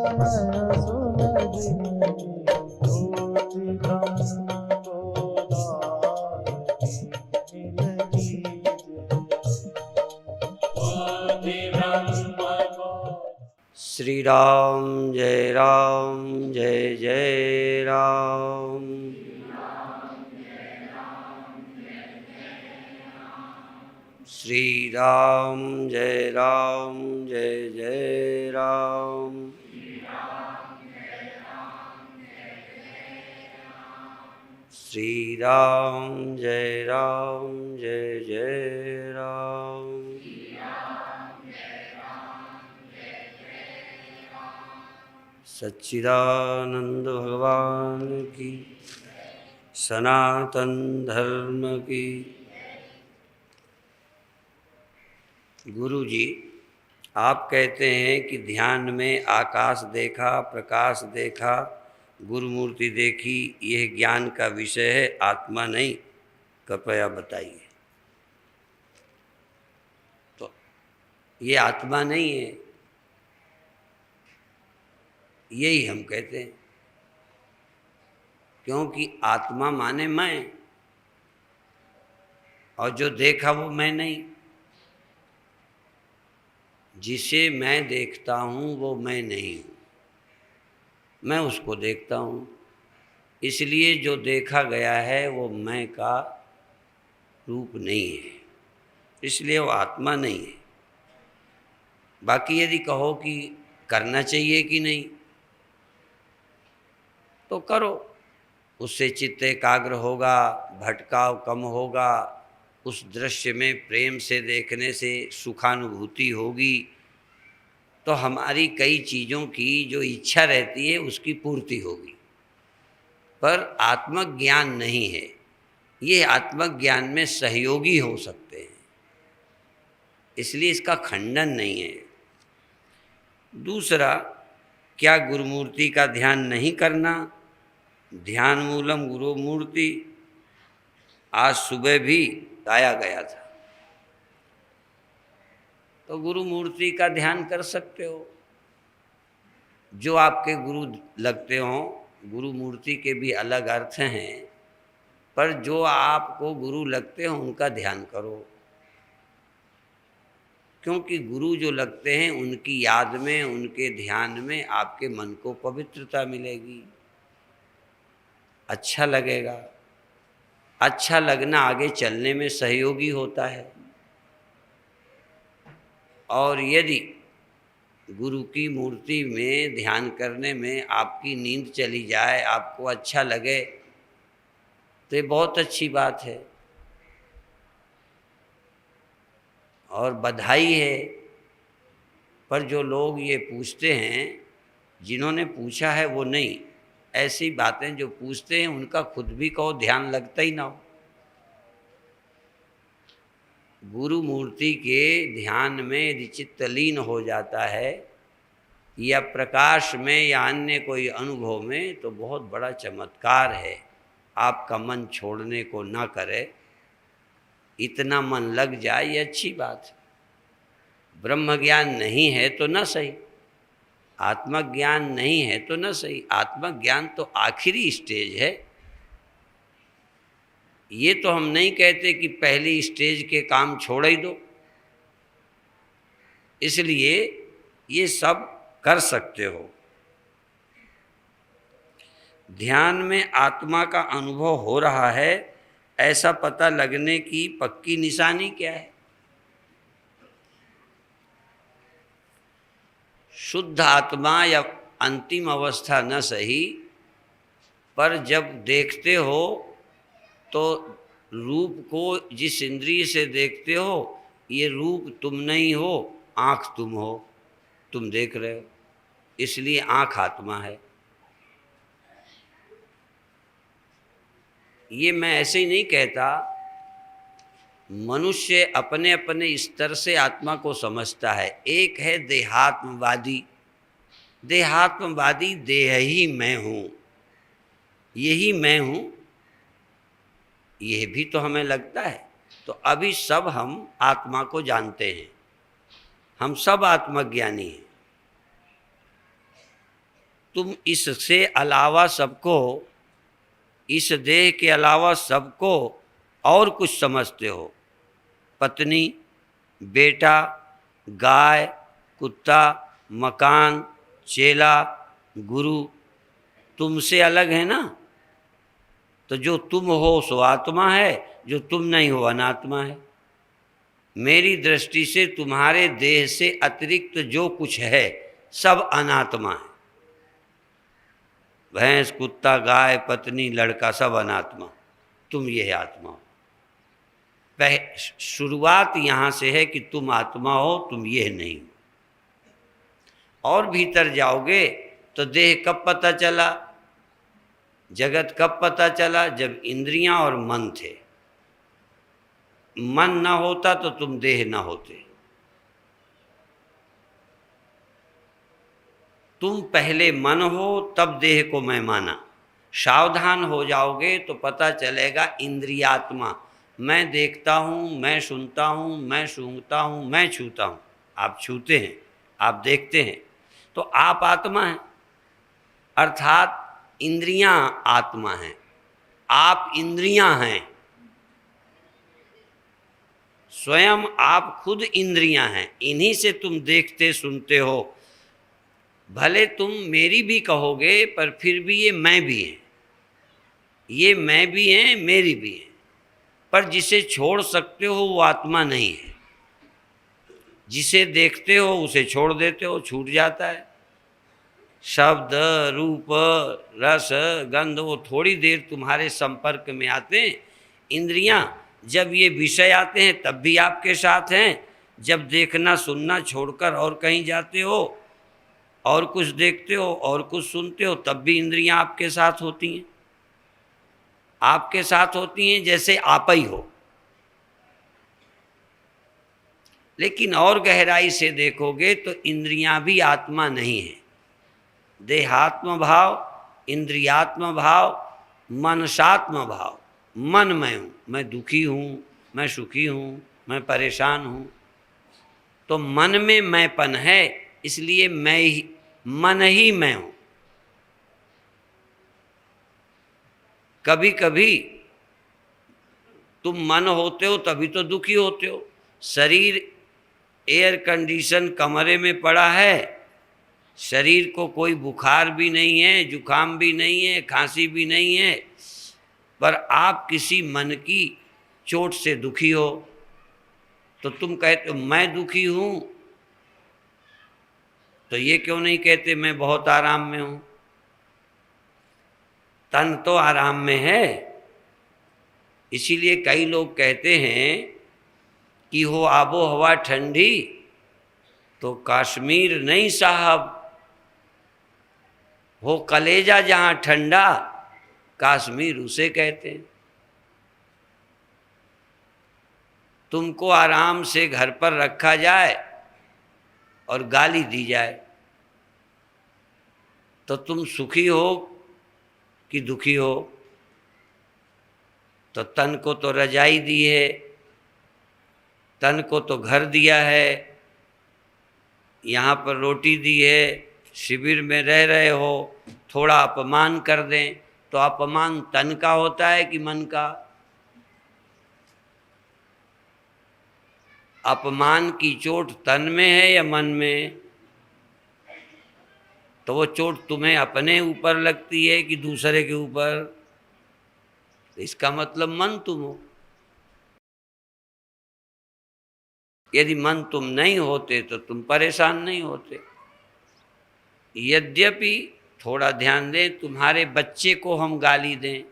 मैं सुलझ गई, ज्योति ब्रह्म गोदान की मिल श्री राम जय जय राम। श्री राम जय जय राम। श्री राम जय जय राम। सच्चिदानंद भगवान की, सनातन धर्म की। गुरु जी, आप कहते हैं कि ध्यान में आकाश देखा, प्रकाश देखा, गुरुमूर्ति देखी, यह ज्ञान का विषय है, आत्मा नहीं। कृपया बताइए। तो ये आत्मा नहीं है, यही हम कहते हैं, क्योंकि आत्मा माने मैं, और जो देखा वो मैं नहीं। जिसे मैं देखता हूँ वो मैं नहीं हूँ, मैं उसको देखता हूँ। इसलिए जो देखा गया है वो मैं का रूप नहीं है, इसलिए वो आत्मा नहीं है। बाकी यदि कहो कि करना चाहिए कि नहीं, तो करो, उससे चित्त एकाग्र होगा, भटकाव कम होगा, उस दृश्य में प्रेम से देखने से सुखानुभूति होगी, तो हमारी कई चीज़ों की जो इच्छा रहती है उसकी पूर्ति होगी। पर आत्मज्ञान नहीं है, ये आत्मज्ञान में सहयोगी हो सकते हैं, इसलिए इसका खंडन नहीं है। दूसरा, क्या गुरुमूर्ति का ध्यान नहीं करना? ध्यान मूलम गुरु मूर्ति आज सुबह भी गाया गया था, तो गुरु मूर्ति का ध्यान कर सकते हो। जो आपके गुरु लगते हो, गुरु मूर्ति के भी अलग अर्थ हैं, पर जो आपको गुरु लगते हो उनका ध्यान करो, क्योंकि गुरु जो लगते हैं उनकी याद में, उनके ध्यान में आपके मन को पवित्रता मिलेगी, अच्छा लगेगा। अच्छा लगना आगे चलने में सहयोगी होता है। और यदि गुरु की मूर्ति में ध्यान करने में आपकी नींद चली जाए, आपको अच्छा लगे, तो ये बहुत अच्छी बात है और बधाई है। पर जो लोग ये पूछते हैं, जिन्होंने पूछा है वो नहीं, ऐसी बातें जो पूछते हैं उनका खुद भी कहो ध्यान लगता ही ना हो। गुरु मूर्ति के ध्यान में यदि चित्त लीन हो जाता है, या प्रकाश में या अन्य कोई अनुभव में, तो बहुत बड़ा चमत्कार है। आपका मन छोड़ने को ना करे, इतना मन लग जाए, ये अच्छी बात है। ब्रह्म ज्ञान नहीं है तो न सही, आत्मज्ञान नहीं है तो न सही। आत्मज्ञान तो आखिरी स्टेज है। ये तो हम नहीं कहते कि पहली स्टेज के काम छोड़ ही दो, इसलिए ये सब कर सकते हो। ध्यान में आत्मा का अनुभव हो रहा है, ऐसा पता लगने की पक्की निशानी क्या है? शुद्ध आत्मा या अंतिम अवस्था न सही, पर जब देखते हो तो रूप को जिस इंद्रिय से देखते हो, ये रूप तुम नहीं हो, आँख तुम हो, तुम देख रहे हो, इसलिए आँख आत्मा है। ये मैं ऐसे ही नहीं कहता, मनुष्य अपने अपने स्तर से आत्मा को समझता है। एक है देहात्मवादी, देहात्मवादी देह ही मैं हूँ, यही मैं हूँ, यह भी तो हमें लगता है। तो अभी सब हम आत्मा को जानते हैं, हम सब आत्मज्ञानी हैं। तुम इससे अलावा सबको, इस देह के अलावा सबको और कुछ समझते हो। पत्नी, बेटा, गाय, कुत्ता, मकान, चेला, गुरु तुमसे अलग है ना। तो जो तुम हो सो आत्मा है, जो तुम नहीं हो अनात्मा है। मेरी दृष्टि से तुम्हारे देह से अतिरिक्त जो कुछ है सब अनात्मा है। भैंस, कुत्ता, गाय, पत्नी, लड़का सब अनात्मा, तुम ये आत्मा हो। शुरुआत यहाँ से है कि तुम आत्मा हो, तुम ये नहीं हो। और भीतर जाओगे तो देह कब पता चला, जगत कब पता चला, जब इंद्रियां और मन थे। मन ना होता तो तुम देह ना होते। तुम पहले मन हो तब देह को मैं माना। सावधान हो जाओगे तो पता चलेगा इंद्रियात्मा। मैं देखता हूँ, मैं सुनता हूँ, मैं सूंघता हूँ, मैं छूता हूँ। आप छूते हैं, आप देखते हैं, तो आप आत्मा हैं। अर्थात इंद्रियां आत्मा हैं, आप इंद्रियां हैं। स्वयं आप खुद इंद्रियां हैं, इन्हीं से तुम देखते सुनते हो। भले तुम मेरी भी कहोगे पर फिर भी ये मैं भी है, ये मैं भी हैं, मेरी भी है। पर जिसे छोड़ सकते हो वो आत्मा नहीं है। जिसे देखते हो उसे छोड़ देते हो, छूट जाता है। शब्द, रूप, रस, गंध वो थोड़ी देर तुम्हारे संपर्क में आते हैं। इंद्रियां जब ये विषय आते हैं तब भी आपके साथ हैं। जब देखना सुनना छोड़कर और कहीं जाते हो, और कुछ देखते हो और कुछ सुनते हो, तब भी इंद्रियां आपके साथ होती हैं। आपके साथ होती हैं जैसे आप ही हो। लेकिन और गहराई से देखोगे तो इंद्रियां भी आत्मा नहीं है। देहात्म भाव, इंद्रियात्म भाव, मनसात्म भाव। मन मैं हूँ, मैं दुखी हूँ, मैं सुखी हूँ, मैं परेशान हूँ। तो मन में मैंपन है, इसलिए मैं ही, मन ही मैं हूँ। कभी कभी तुम मन होते हो तभी तो दुखी होते हो। शरीर एयर कंडीशन कमरे में पड़ा है, शरीर को कोई बुखार भी नहीं है, जुकाम भी नहीं है, खांसी भी नहीं है, पर आप किसी मन की चोट से दुखी हो। तो तुम कहते हो मैं दुखी हूँ, तो ये क्यों नहीं कहते मैं बहुत आराम में हूँ। तन तो आराम में है। इसीलिए कई लोग कहते हैं कि हो आबो हवा ठंडी तो कश्मीर नहीं साहब, हो कलेजा जहाँ ठंडा कश्मीर उसे कहते हैं। तुमको आराम से घर पर रखा जाए और गाली दी जाए तो तुम सुखी हो कि दुखी हो। तो तन को तो रजाई दी है, तन को तो घर दिया है, यहाँ पर रोटी दी है, शिविर में रह रहे हो, थोड़ा अपमान कर दें तो अपमान तन का होता है कि मन का। अपमान की चोट तन में है या मन में? तो वो चोट तुम्हें अपने ऊपर लगती है कि दूसरे के ऊपर? इसका मतलब मन तुम हो। यदि मन तुम नहीं होते तो तुम परेशान नहीं होते। यद्यपि थोड़ा ध्यान दें, तुम्हारे बच्चे को हम गाली दें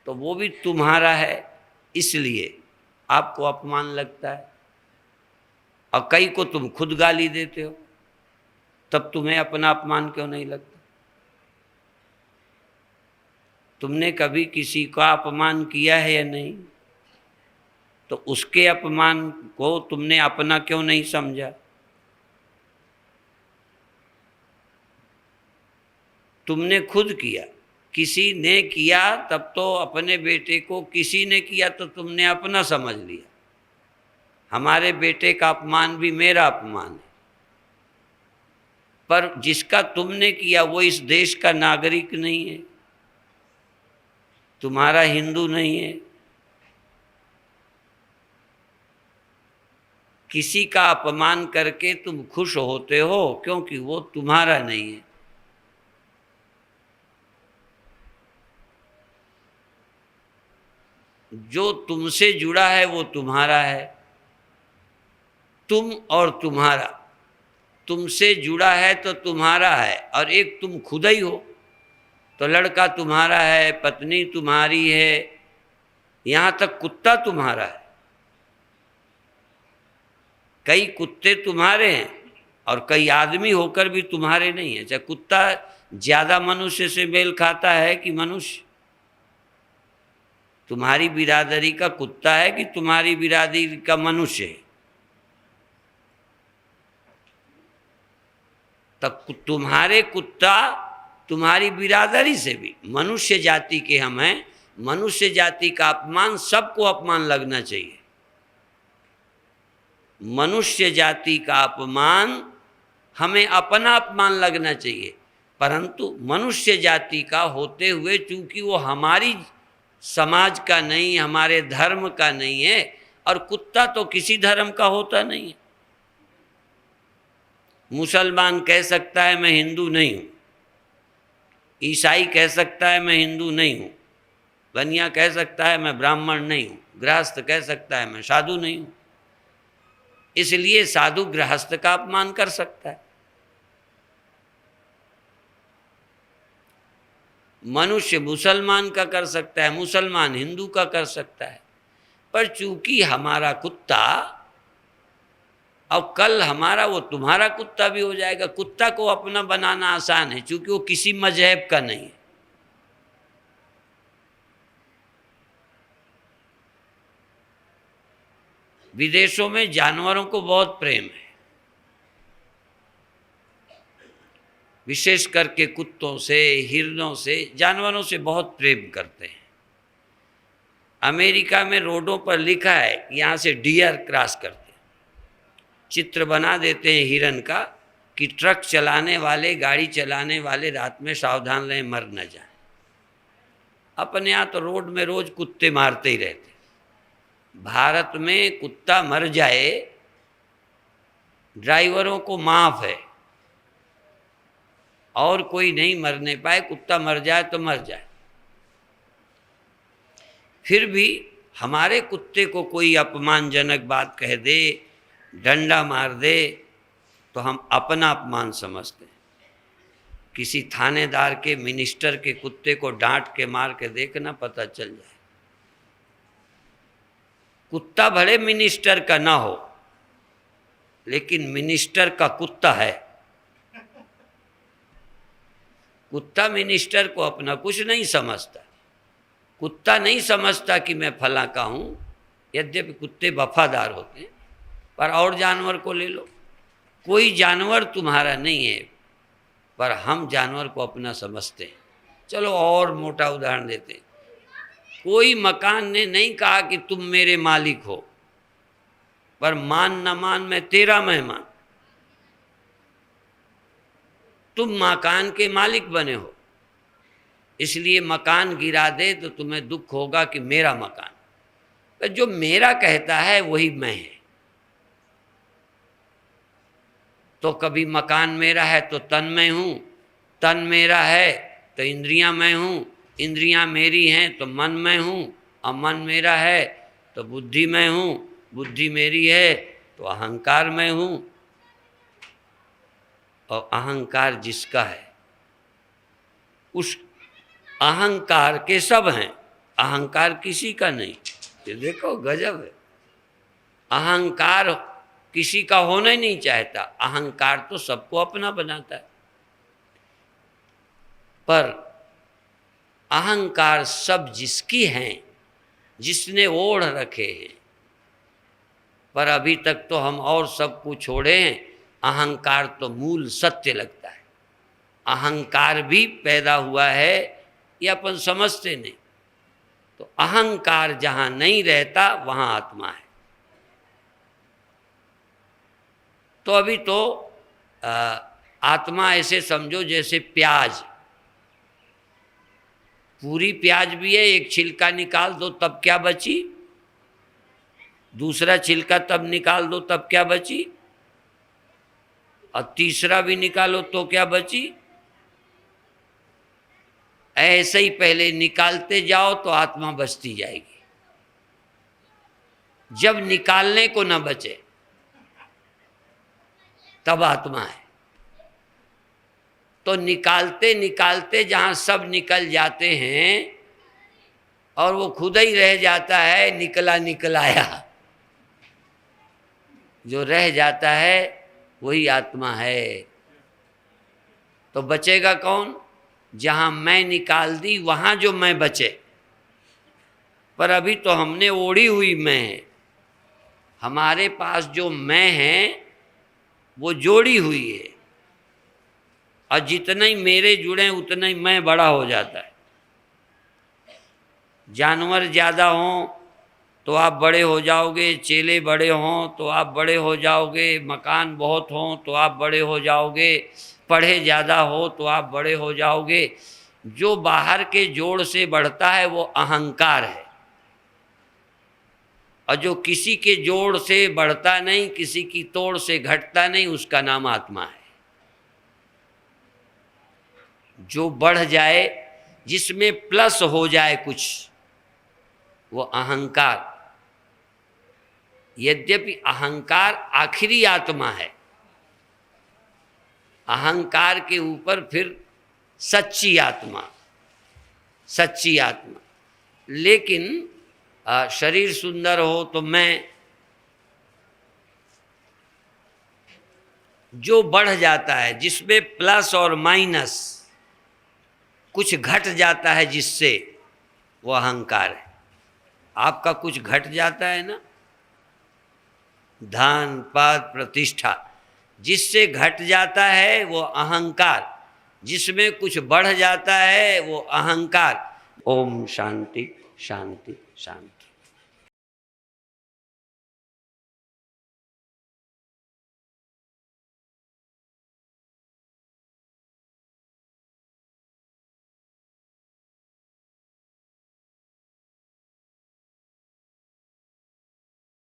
तो वो भी तुम्हारा है, इसलिए आपको अपमान लगता है। और कई को तुम खुद गाली देते हो, तब तुम्हें अपना अपमान क्यों नहीं लगता? तुमने कभी किसी का अपमान किया है या नहीं? तो उसके अपमान को तुमने अपना क्यों नहीं समझा? तुमने खुद किया, किसी ने किया तब तो अपने बेटे को किसी ने किया तो तुमने अपना समझ लिया। हमारे बेटे का अपमान भी मेरा अपमान है। पर जिसका तुमने किया वो इस देश का नागरिक नहीं है, तुम्हारा हिंदू नहीं है। किसी का अपमान करके तुम खुश होते हो क्योंकि वो तुम्हारा नहीं है। जो तुमसे जुड़ा है वो तुम्हारा है। तुम और तुम्हारा, तुमसे जुड़ा है तो तुम्हारा है, और एक तुम खुद ही हो। तो लड़का तुम्हारा है, पत्नी तुम्हारी है, यहाँ तक कुत्ता तुम्हारा है। कई कुत्ते तुम्हारे हैं और कई आदमी होकर भी तुम्हारे नहीं हैं। चाहे कुत्ता ज़्यादा मनुष्य से मेल खाता है कि मनुष्य, तुम्हारी बिरादरी का कुत्ता है कि तुम्हारी बिरादरी का मनुष्य है। तब तुम्हारे कुत्ता तुम्हारी बिरादरी से भी, मनुष्य जाति के हम हैं। मनुष्य जाति का अपमान सबको अपमान लगना चाहिए। मनुष्य जाति का अपमान हमें अपना अपमान लगना चाहिए, परंतु मनुष्य जाति का होते हुए चूंकि वो हमारी समाज का नहीं, हमारे धर्म का नहीं है, और कुत्ता तो किसी धर्म का होता नहीं है। मुसलमान कह सकता है मैं हिंदू नहीं हूँ, ईसाई कह सकता है मैं हिंदू नहीं हूँ, बनिया कह सकता है मैं ब्राह्मण नहीं हूँ, गृहस्थ कह सकता है मैं साधु नहीं हूँ। इसलिए साधु गृहस्थ का अपमान कर सकता है, मनुष्य मुसलमान का कर सकता है, मुसलमान हिंदू का कर सकता है। पर चूंकि हमारा कुत्ता, और कल हमारा वो तुम्हारा कुत्ता भी हो जाएगा। कुत्ता को अपना बनाना आसान है चूंकि वो किसी मजहब का नहीं है। विदेशों में जानवरों को बहुत प्रेम है, विशेष करके कुत्तों से, हिरणों से, जानवरों से बहुत प्रेम करते हैं। अमेरिका में रोडों पर लिखा है यहाँ से डियर क्रॉस करते हैं, चित्र बना देते हैं हिरन का कि ट्रक चलाने वाले, गाड़ी चलाने वाले रात में सावधान रहें, मर न जाए। अपने यहाँ तो रोड में रोज कुत्ते मारते ही रहते। भारत में कुत्ता मर जाए ड्राइवरों को माफ है, और कोई नहीं मरने पाए। कुत्ता मर जाए तो मर जाए। फिर भी हमारे कुत्ते को कोई अपमानजनक बात कह दे, डंडा मार दे, तो हम अपना अपमान समझते हैं। किसी थानेदार के, मिनिस्टर के कुत्ते को डांट के मार के देखना, पता चल जाए। कुत्ता भले मिनिस्टर का ना हो, लेकिन मिनिस्टर का कुत्ता है। कुत्ता मिनिस्टर को अपना कुछ नहीं समझता। कुत्ता नहीं समझता कि मैं फला का हूँ, यद्यपि कुत्ते वफादार होते हैं। पर और जानवर को ले लो, कोई जानवर तुम्हारा नहीं है, पर हम जानवर को अपना समझते हैं। चलो और मोटा उदाहरण देते हैं। कोई मकान ने नहीं कहा कि तुम मेरे मालिक हो, पर मान न मान मैं तेरा मेहमान। तुम मकान के मालिक बने हो, इसलिए मकान गिरा दे तो तुम्हें दुख होगा कि मेरा मकान। पर जो मेरा कहता है वही मैं है। तो कभी मकान मेरा है तो तन मैं हूँ, तन मेरा है तो इंद्रियां मैं हूँ, इंद्रियां मेरी हैं तो मन मैं हूँ, और मन मेरा है तो बुद्धि मैं हूँ, बुद्धि मेरी है तो अहंकार मैं हूँ। और अहंकार जिसका है उस अहंकार के सब हैं, अहंकार किसी का नहीं। ये देखो गजब है। अहंकार किसी का होना ही नहीं चाहता, अहंकार तो सबको अपना बनाता है। पर अहंकार सब जिसकी हैं, जिसने ओढ़ रखे हैं, पर अभी तक तो हम और सब कुछ छोड़े हैं। अहंकार तो मूल सत्य लगता है। अहंकार भी पैदा हुआ है, ये अपन समझते नहीं। तो अहंकार जहाँ नहीं रहता वहाँ आत्मा है। तो अभी तो आत्मा ऐसे समझो जैसे प्याज, पूरी प्याज भी है, एक छिलका निकाल दो तब क्या बची, दूसरा छिलका तब निकाल दो तब क्या बची, और तीसरा भी निकालो तो क्या बची। ऐसे ही पहले निकालते जाओ तो आत्मा बचती जाएगी। जब निकालने को न बचे तब आत्मा है। तो निकालते निकालते जहां सब निकल जाते हैं और वो खुद ही रह जाता है, निकला निकलाया, जो रह जाता है वही आत्मा है। तो बचेगा कौन? जहां मैं निकाल दी वहां जो मैं बचे। पर अभी तो हमने ओढ़ी हुई मैं है, हमारे पास जो मैं है वो जोड़ी हुई है, और जितना ही मेरे जुड़े उतना ही मैं बड़ा हो जाता है। जानवर ज़्यादा हों तो आप बड़े हो जाओगे, चेले बड़े हों तो आप बड़े हो जाओगे, मकान बहुत हों तो आप बड़े हो जाओगे, पढ़े ज़्यादा हो तो आप बड़े हो जाओगे। जो बाहर के जोड़ से बढ़ता है वो अहंकार है, और जो किसी के जोड़ से बढ़ता नहीं, किसी की तोड़ से घटता नहीं, उसका नाम आत्मा है। जो बढ़ जाए, जिसमें प्लस हो जाए कुछ, वो अहंकार। यद्यपि अहंकार आखिरी आत्मा है, अहंकार के ऊपर फिर सच्ची आत्मा, सच्ची आत्मा। लेकिन शरीर सुंदर हो तो मैं, जो बढ़ जाता है, जिसमें प्लस और माइनस कुछ घट जाता है, जिससे वो अहंकार है। आपका कुछ घट जाता है ना, धन पद प्रतिष्ठा, जिससे घट जाता है वो अहंकार, जिसमें कुछ बढ़ जाता है वो अहंकार। ओम शांति शांति शांति।